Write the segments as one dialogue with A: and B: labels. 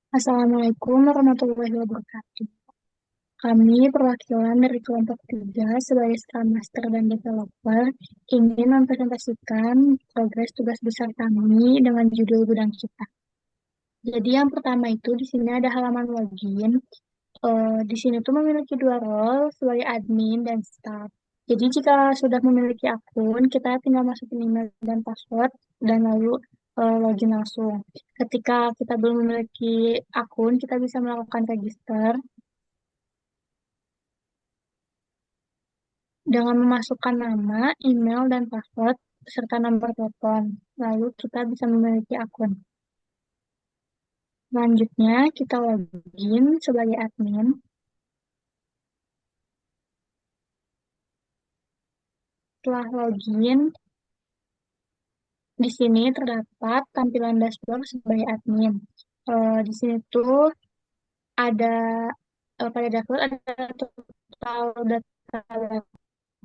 A: Assalamualaikum warahmatullahi wabarakatuh. Kami perwakilan dari kelompok 3 sebagai Scrum Master dan Developer ingin mempresentasikan progres tugas besar kami dengan judul gudang kita. Jadi yang pertama itu di sini ada halaman login. Di sini tuh memiliki dua role sebagai admin dan staff. Jadi jika sudah memiliki akun, kita tinggal masukin email dan password dan lalu login langsung. Ketika kita belum memiliki akun, kita bisa melakukan register dengan memasukkan nama, email, dan password serta nomor telepon. Lalu kita bisa memiliki akun. Selanjutnya, kita login sebagai admin. Setelah login, di sini terdapat tampilan dashboard sebagai admin. Di sini tuh ada pada dashboard ada total data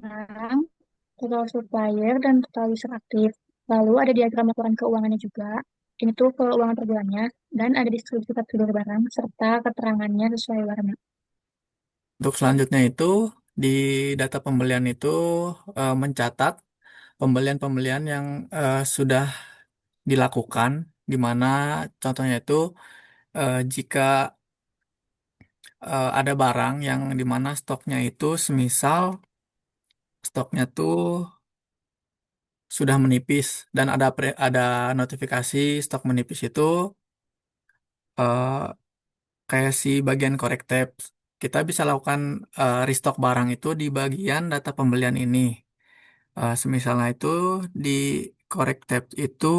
A: barang, total supplier, dan total user aktif. Lalu ada diagram laporan keuangannya juga. Ini tuh keuangan per bulannya dan ada distribusi fakturatur barang serta keterangannya sesuai warna.
B: Untuk selanjutnya itu di data pembelian itu mencatat pembelian-pembelian yang sudah dilakukan, di mana contohnya itu jika ada barang yang di mana stoknya itu semisal stoknya tuh sudah menipis dan ada notifikasi stok menipis itu eh, kayak si bagian correct tabs. Kita bisa lakukan restock barang itu di bagian data pembelian ini. Semisalnya itu di correct tab itu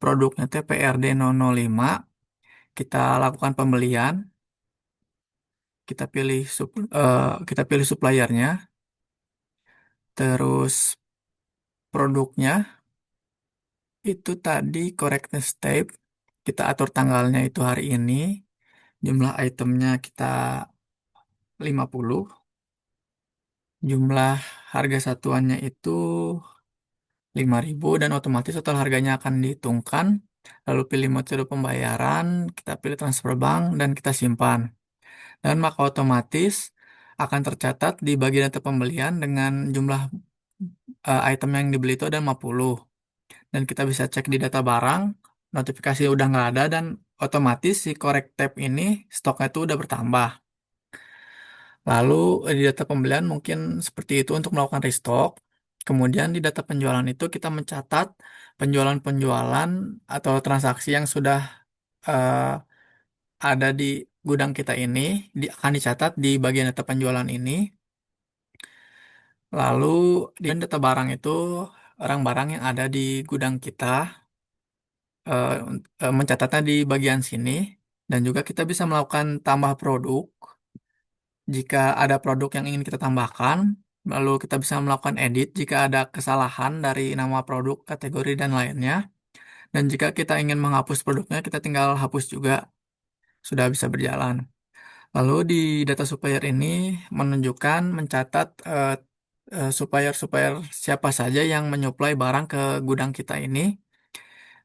B: produknya TPRD 005, kita lakukan pembelian, kita pilih suppliernya, terus produknya itu tadi correctness tab, kita atur tanggalnya itu hari ini, jumlah itemnya kita 50, jumlah harga satuannya itu 5.000 dan otomatis total harganya akan dihitungkan. Lalu pilih metode pembayaran, kita pilih transfer bank dan kita simpan. Dan maka otomatis akan tercatat di bagian data pembelian dengan jumlah item yang dibeli itu ada 50. Dan kita bisa cek di data barang, notifikasi udah nggak ada dan otomatis si correct tab ini stoknya itu udah bertambah. Lalu di data pembelian mungkin seperti itu untuk melakukan restock. Kemudian di data penjualan itu kita mencatat penjualan-penjualan atau transaksi yang sudah eh, ada di gudang kita ini akan dicatat di bagian data penjualan ini. Lalu di data barang itu barang-barang yang ada di gudang kita eh, mencatatnya di bagian sini dan juga kita bisa melakukan tambah produk jika ada produk yang ingin kita tambahkan. Lalu kita bisa melakukan edit jika ada kesalahan dari nama produk, kategori, dan lainnya. Dan jika kita ingin menghapus produknya, kita tinggal hapus juga, sudah bisa berjalan. Lalu di data supplier ini mencatat supplier-supplier siapa saja yang menyuplai barang ke gudang kita ini,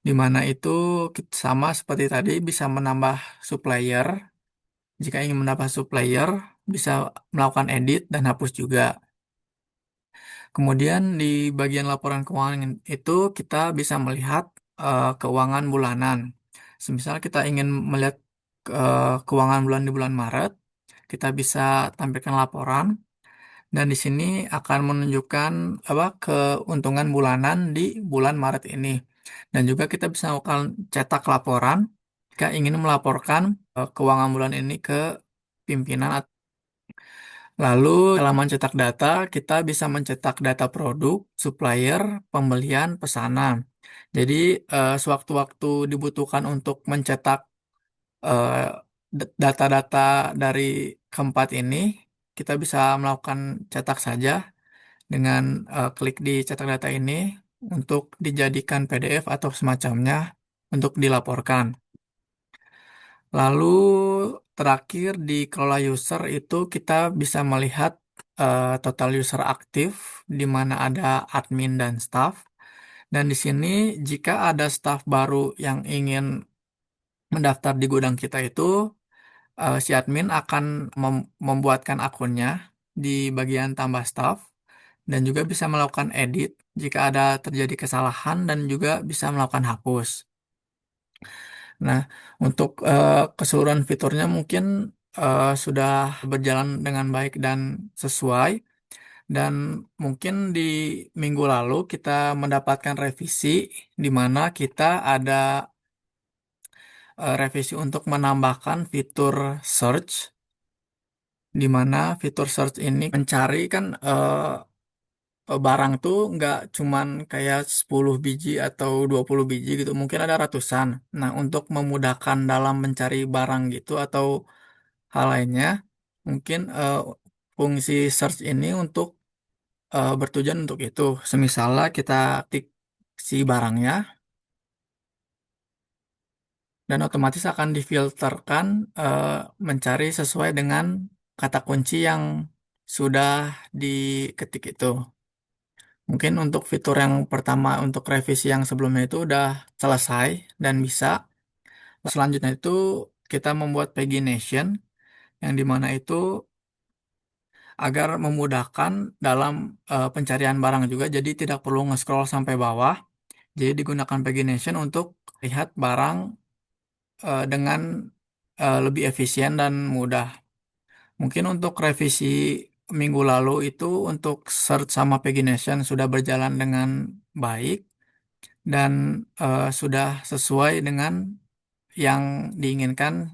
B: di mana itu sama seperti tadi bisa menambah supplier. Jika ingin menambah supplier, bisa melakukan edit dan hapus juga. Kemudian di bagian laporan keuangan itu kita bisa melihat keuangan bulanan. Semisal kita ingin melihat keuangan bulan di bulan Maret, kita bisa tampilkan laporan dan di sini akan menunjukkan apa keuntungan bulanan di bulan Maret ini. Dan juga kita bisa melakukan cetak laporan jika ingin melaporkan keuangan bulan ini ke pimpinan. Lalu halaman cetak data, kita bisa mencetak data produk, supplier, pembelian, pesanan. Jadi sewaktu-waktu dibutuhkan untuk mencetak eh, data-data dari keempat ini, kita bisa melakukan cetak saja dengan klik di cetak data ini untuk dijadikan PDF atau semacamnya untuk dilaporkan. Lalu terakhir di kelola user itu kita bisa melihat total user aktif di mana ada admin dan staff. Dan di sini jika ada staff baru yang ingin mendaftar di gudang kita itu, si admin akan membuatkan akunnya di bagian tambah staff dan juga bisa melakukan edit jika ada terjadi kesalahan dan juga bisa melakukan hapus. Nah, untuk keseluruhan fiturnya mungkin sudah berjalan dengan baik dan sesuai. Dan mungkin di minggu lalu kita mendapatkan revisi di mana kita ada revisi untuk menambahkan fitur search, di mana fitur search ini mencari kan barang tuh nggak cuman kayak 10 biji atau 20 biji gitu, mungkin ada ratusan. Nah, untuk memudahkan dalam mencari barang gitu atau hal lainnya, mungkin fungsi search ini untuk bertujuan untuk itu. Semisalnya kita tik si barangnya dan otomatis akan difilterkan eh, mencari sesuai dengan kata kunci yang sudah diketik itu. Mungkin untuk fitur yang pertama untuk revisi yang sebelumnya itu udah selesai dan bisa. Selanjutnya itu kita membuat pagination yang dimana itu agar memudahkan dalam pencarian barang juga. Jadi tidak perlu nge-scroll sampai bawah. Jadi digunakan pagination untuk lihat barang dengan lebih efisien dan mudah. Mungkin untuk revisi minggu lalu itu untuk search sama pagination sudah berjalan dengan baik dan sudah sesuai dengan yang diinginkan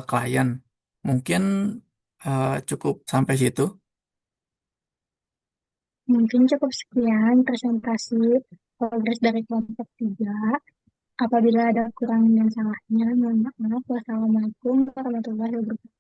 B: klien. Mungkin cukup sampai situ.
A: Mungkin cukup sekian presentasi progres dari kelompok 3. Apabila ada kurang dan salahnya, mohon maaf. Wassalamualaikum warahmatullahi wabarakatuh.